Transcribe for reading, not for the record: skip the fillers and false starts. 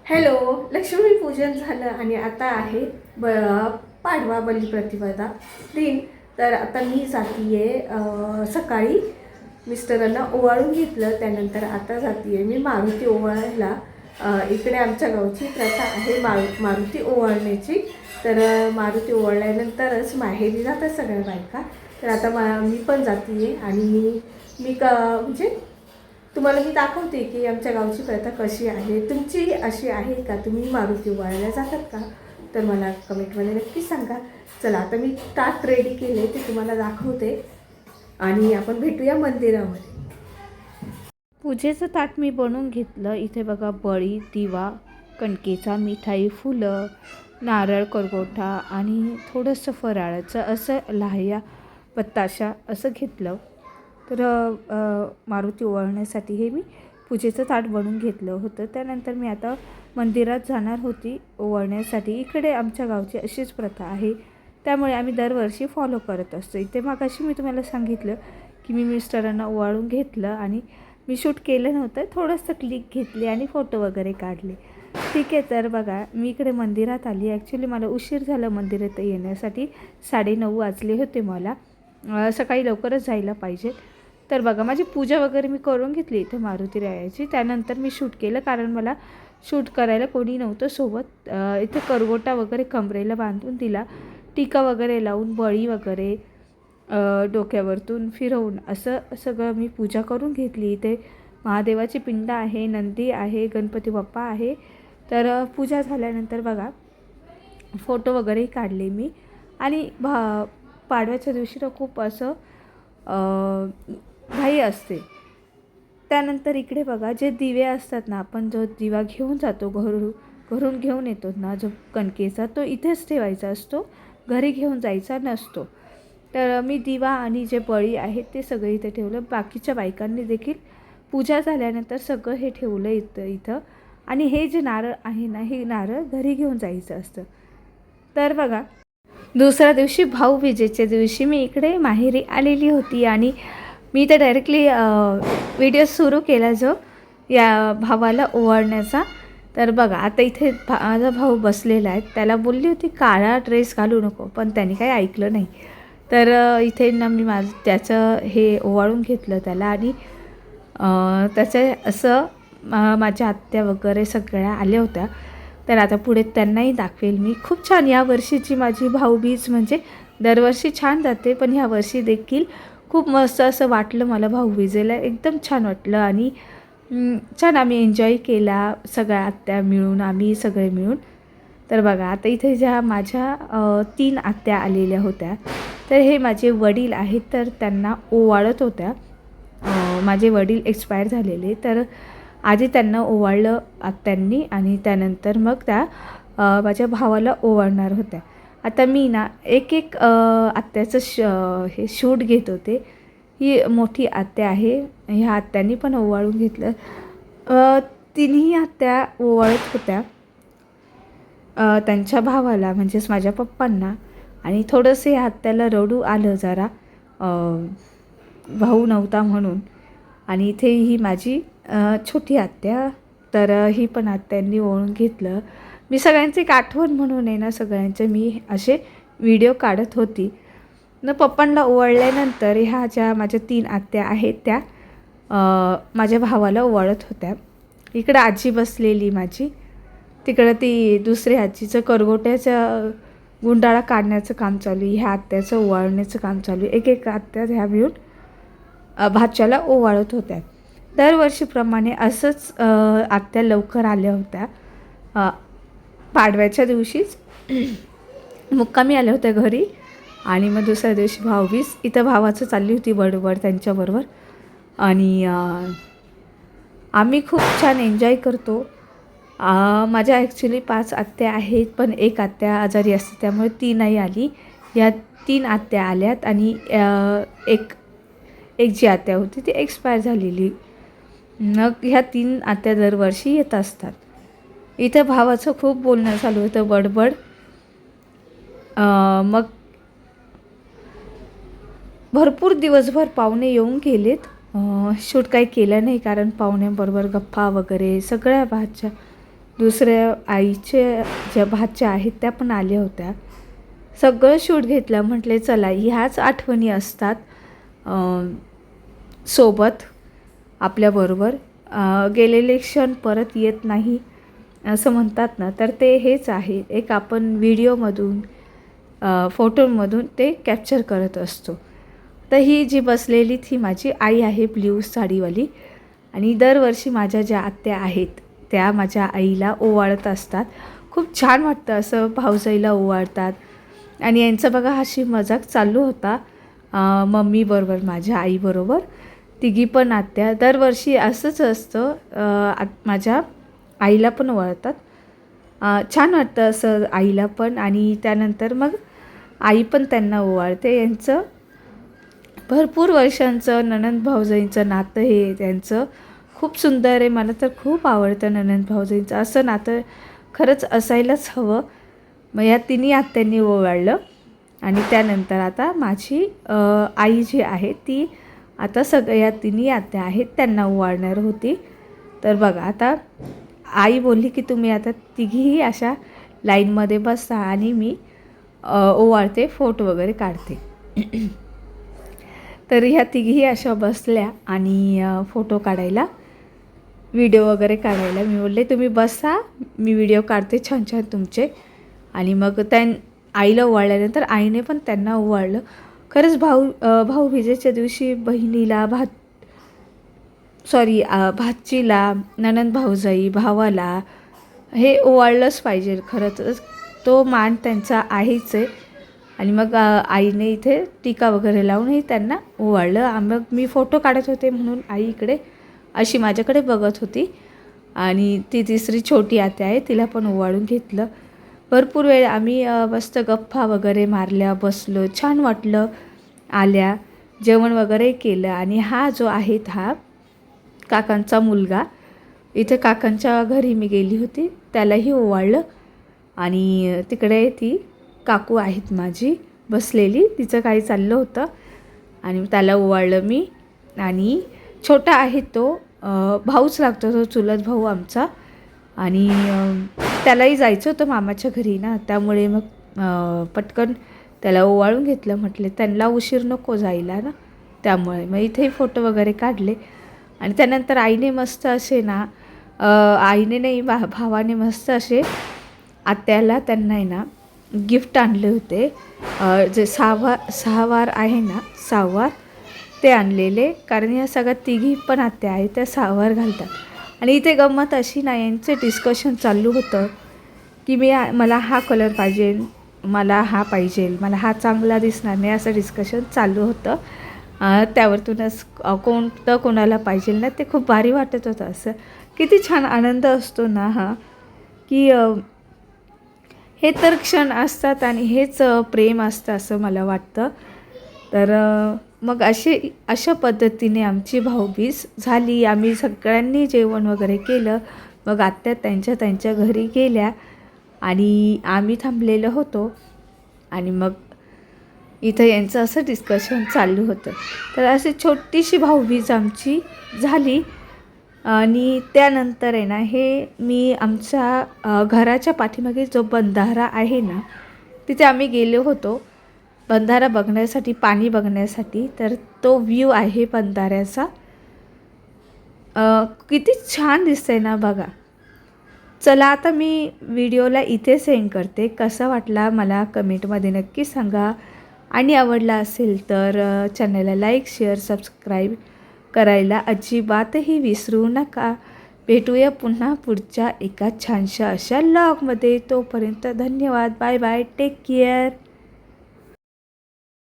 Hello, Lakshmipujan झालं आणि आता आहे पाडवा बलिप्रतिपदा दिन. तर आता मी जातीये सकाळी मिस्टरांना ओवाळून घेतलं, त्यानंतर आता जातीये मी मारुती ओवाळायला. इकडे आमच्या गावची प्रथा आहे मारुती ओवाळण्याची. तर मारुती ओवाळल्यानंतरच माहेरी जातात सगळ्या बायका. तर आता मी पण जातीये आणि मी म्हणजे तुम्हाला मी दाखवते की आमच्या गावची प्रथा कशी आहे. तुमची अशी आहे का? तुम्ही मारुती ओवाळायला जातात का? तर मला कमेंटमध्ये नक्की सांगा. चला आता मी ताट रेडी केले ते तुम्हाला दाखवते आणि आपण भेटूया मंदिरामध्ये. पूजेचं ताट मी बनवून घेतलं. इथे बघा बळी, दिवा, कणकेचा, मिठाई, फुलं, नारळ, करगोठा आणि थोडंसं फराळाचं असं लाह्या, बत्ताशा असं घेतलं. तर मारुती ओवाळण्यासाठी हे मी पूजेचं ताट बनवून घेतलं होतं. त्यानंतर मी आता मंदिरात जाणार होती ओवाळण्यासाठी. इकडे आमच्या गावची अशीच प्रथा आहे, त्यामुळे आम्ही दरवर्षी फॉलो करत असतो. इथे मागाशी मी तुम्हाला सांगितलं की मी मिस्टरांना ओवाळून घेतलं आणि मी शूट केलं नव्हतं, थोडंसं क्लिक घेतली आणि फोटो वगैरे काढले. ठीक आहे, तर बघा मी इकडे मंदिरात आली. ॲक्च्युली मला उशीर झाला मंदिरात येण्यासाठी. 9:30 वाजले होते मला. सकाळी लवकरच जायला पाहिजे. तर बघा माझी पूजा वगैरे मी करून घेतली इथे मारुती रायाची. त्यानंतर मी शूट केलं कारण मला शूट करायला कोणी नव्हतं सोबत. इथे करगोटा वगैरे कमरेला बांधून दिला, टीका वगैरे लावून, बळी वगैरे डोक्यावरतून फिरवून असं सगळं मी पूजा करून घेतली. इथे महादेवाची पिंड आहे, नंदी आहे, गणपती बाप्पा आहे. तर पूजा झाल्यानंतर बघा फोटो वगैरे काढले मी. आणि पाडव्याच्या दिवशी तर खूप असं घाई असते. त्यानंतर इकडे बघा जे दिवे असतात ना, आपण जो दिवा घेऊन जातो घरून घेऊन येतो ना, जो कणकेचा, तो इथेच ठेवायचा असतो, घरी घेऊन जायचा नसतो. तर मी दिवा आणि जे बळी आहेत ते सगळं इथे ठेवलं. बाकीच्या बायकांनी देखील पूजा झाल्यानंतर सगळं हे ठेवलं इथं. आणि हे जे नारळ आहे ना, हे नारळ घरी घेऊन जायचं असतं. तर बघा दुसऱ्या दिवशी भाऊबीजेच्या दिवशी मी इकडे माहेरी आलेली होती आणि मी तर डायरेक्टली व्हिडिओ सुरू केला जो या भावाला ओवाळण्याचा. तर बघा आता इथे माझा भाऊ बसलेला आहे. त्याला बोलली होती काळा ड्रेस घालू नको, पण त्याने काही ऐकलं नाही. तर इथे ना मी त्याचं हे ओवाळून घेतलं त्याला. आणि त्याचं असं माझ्या आत्या वगैरे सगळ्या आल्या होत्या. तर आता पुढे त्यांनाही दाखवेल मी. खूप छान यावर्षीची माझी भाऊबीज म्हणजे दरवर्षी छान जाते, पण ह्या वर्षी देखील खूप मस्त असं वाटलं मला. भाऊबीजेला एकदम छान वाटलं आणि छान आम्ही एन्जॉय केला सगळ्या आत्या मिळून, आम्ही सगळे मिळून. तर बघा आता इथे ज्या माझ्या 3 आत्या आलेल्या होत्या, तर हे माझे वडील आहेत. तर त्यांना ओवाळत होत्या. माझे वडील एक्सपायर झालेले, तर आधी त्यांना ओवाळलं आत्यांनी आणि त्यानंतर मग त्या माझ्या भावाला ओवाळणार होत्या. आता मी ना एक आत्याचं हे शूट घेत होते. ही मोठी आत्या आहे, ह्या आत्यांनी पण ओवाळून घेतलं. तिन्ही आत्या ओवाळत होत्या त्यांच्या भावाला, म्हणजेच माझ्या पप्पांना. आणि थोडंसं ह्या आत्याला रडू आलं जरा, भाऊ नव्हता म्हणून. आणि इथे ही माझी छोटी आत्या. तर ही पण आत्यांनी ओवाळून घेतलं. मी सगळ्यांची एक आठवण म्हणून आहे ना, सगळ्यांचे मी असे व्हिडिओ काढत होती न. पप्पांना ओवाळल्यानंतर ह्या ज्या माझ्या 3 आत्या आहेत त्या माझ्या भावाला ओवाळत होत्या. इकडं आजी बसलेली माझी, तिकडं ती दुसऱ्या आजीचं करगोट्याचं गुंडाळा काढण्याचं काम चालू आहे, ह्या आत्याचं ओवाळण्याचं काम चालू आहे. एक आत्या ह्या मिळून भाच्याला ओवाळत होत्या. दरवर्षीप्रमाणे असंच आत्या लवकर आल्या होत्या. पाडव्याच्या दिवशीच मुक्कामी आल्या होत्या घरी. आणि मग दुसऱ्या दिवशी भाऊबीज इथं भावाचं चालली होती बडबड त्यांच्याबरोबर. आणि आम्ही खूप छान एन्जॉय करतो. माझ्या ॲक्च्युली 5 आत्या आहेत, पण एक आत्या आजारी असते त्यामुळे ती नाही आली. या 3 आत्या आल्यात आणि एक जी आत्या होती ती एक्सपायर झालेली. मग ह्या 3 आत्या दरवर्षी येत असतात. इथं भावाचं खूप बोलणं चालू होतं, बडबड. मग भरपूर दिवसभर पाहुणे येऊन गेलेत. शूट काही केलं नाही कारण पाहुण्यांबरोबर गप्पा वगैरे सगळ्या भाच्या दुसऱ्या आईचे ज्या भाच्या आहेत त्या पण आल्या होत्या. सगळं शूट घेतलं. म्हटले चला ह्याच आठवणी असतात सोबत आपल्याबरोबर. गेलेले क्षण परत येत नाही असं म्हणतात ना, तर ते हेच आहे. एक आपण व्हिडिओमधून फोटोमधून ते कॅप्चर करत असतो. तर ही जी बसलेली ती माझी आई आहे, ब्ल्यू साडीवाली. आणि दरवर्षी माझ्या ज्या आत्या आहेत त्या माझ्या आईला ओवाळत असतात. खूप छान वाटतं असं भाऊजाईला ओवाळतात. आणि यांचं बघा हशी मजाक चालू होता मम्मीबरोबर, माझ्या आईबरोबर. तिघी पण आत्या दरवर्षी असंच असतं. माझ्या आईला पण ओवाळतात. छान वाटतं असं आईला पण. आणि त्यानंतर मग आई पण त्यांना ओवाळते. यांचं भरपूर वर्षांचं नणंद भाऊजाईंचं नातं हे त्यांचं खूप सुंदर आहे. मला तर खूप आवडतं नणंद भाऊजाईंचं. असं नातं खरंच असायलाच हवं. मग या तिन्ही आत्यांनी ओवाळलं. आणि त्यानंतर आता माझी आई जी आहे ती आता सगळ्या तिन्ही आत्या आहेत त्यांना ओवाळणार होती. तर बघा आता आई बोलली की तुम्ही आता तिघीही अशा लाईनमध्ये बसा आणि मी ओवाळते, फोटो वगैरे काढते. तर ह्या तिघीही अशा बसल्या आणि फोटो काढायला, व्हिडिओ वगैरे काढायला. मी बोलले तुम्ही बसा, मी व्हिडिओ काढते छान छान तुमचे. आणि मग आईला ओवाळल्यानंतर आईने पण त्यांना ओवाळलं. खरंच भाऊबीजेच्या दिवशी बहिणीला भाचीला, नणंद भाऊजाई, भावाला हे ओवाळलंच पाहिजे. खरंच तो मान त्यांचा आहेच आहे. आणि मग आईने इथे टीका वगैरे लावूनही त्यांना ओवाळलं. मग मी फोटो काढत होते म्हणून आई इकडे अशी माझ्याकडे बघत होती. आणि ती तिसरी छोटी आत्या आहे तिला पण ओवाळून घेतलं. भरपूर वेळ आम्ही मस्त गप्पा वगैरे मारल्या, बसलो, छान वाटलं. आल्या, जेवण वगैरे केलं. आणि हा जो आहे हा काकांचा मुलगा. इथे काकांच्या घरी मी गेली होती, त्यालाही ओवाळलं. आणि तिकडे ती काकू आहेत माझी बसलेली, तिचं काही चाललं होतं आणि त्याला ओवाळलं मी. आणि छोटा आहे तो, भाऊच लागतो तो, चुलत भाऊ आमचा. आणि त्यालाही जायचं होतं मामाच्या घरी ना, त्यामुळे मग पटकन त्याला ओवाळून घेतलं. म्हटले त्यांना उशीर नको जायला ना, त्यामुळे मग इथेही फोटो वगैरे काढले. आणि त्यानंतर आईने मस्त असे ना, आईने नाही भावाने मस्त असे आत्याला त्यांना आहे ना गिफ्ट आणले होते. जे सहावार आहे ना, सहावार ते आणलेले. कारण ह्या सगळ्या तिघी पण आत्या आहेत त्या सहावार घालतात. आणि इथे गंमत अशी ना, यांचं डिस्कशन चालू होतं की मला हा कलर पाहिजे, मला हा पाहिजे, मला हा चांगला दिसणार नाही, असं डिस्कशन चालू होतं. त्यावरतूनच कोणतं कोणाला पाहिजे ना, ते खूप भारी वाटत होतं. असं किती छान आनंद असतो ना हा, की हे तर क्षण असतात आणि हेच प्रेम असतं असं मला वाटतं. तर मग अशा पद्धतीने आमची भाऊबीज झाली. आम्ही सगळ्यांनी जेवण वगैरे केलं. मग आत्या त्यांच्या घरी गेल्या आणि आम्ही थांबलेलो होतो. आणि मग इथं यांचं असं डिस्कशन चालू होतं. तर अशी छोटीशी भाऊबीज आमची झाली. आणि त्यानंतर आहे ना, हे मी आमच्या घराच्या पाठीमागे जो बंधारा आहे ना, तिथे आम्ही गेलो होतो बंधारा बघण्यासाठी, पाणी बघण्यासाठी. तर तो व्ह्यू आहे बंधाऱ्याचा, किती छान दिसतंय ना बघा. चला आता मी व्हिडिओला इथे सेंड करते. कसा वाटला मला कमेंटमध्ये नक्की सांगा. आणि आवडला असेल तर चॅनलला लाईक, शेअर, सबस्क्राईब करायला अजिबातही विसरू नका. भेटूया पुन्हा पुढच्या एका छानशा अशा व्लॉगमध्ये. तोपर्यंत धन्यवाद. Bye bye. Take care.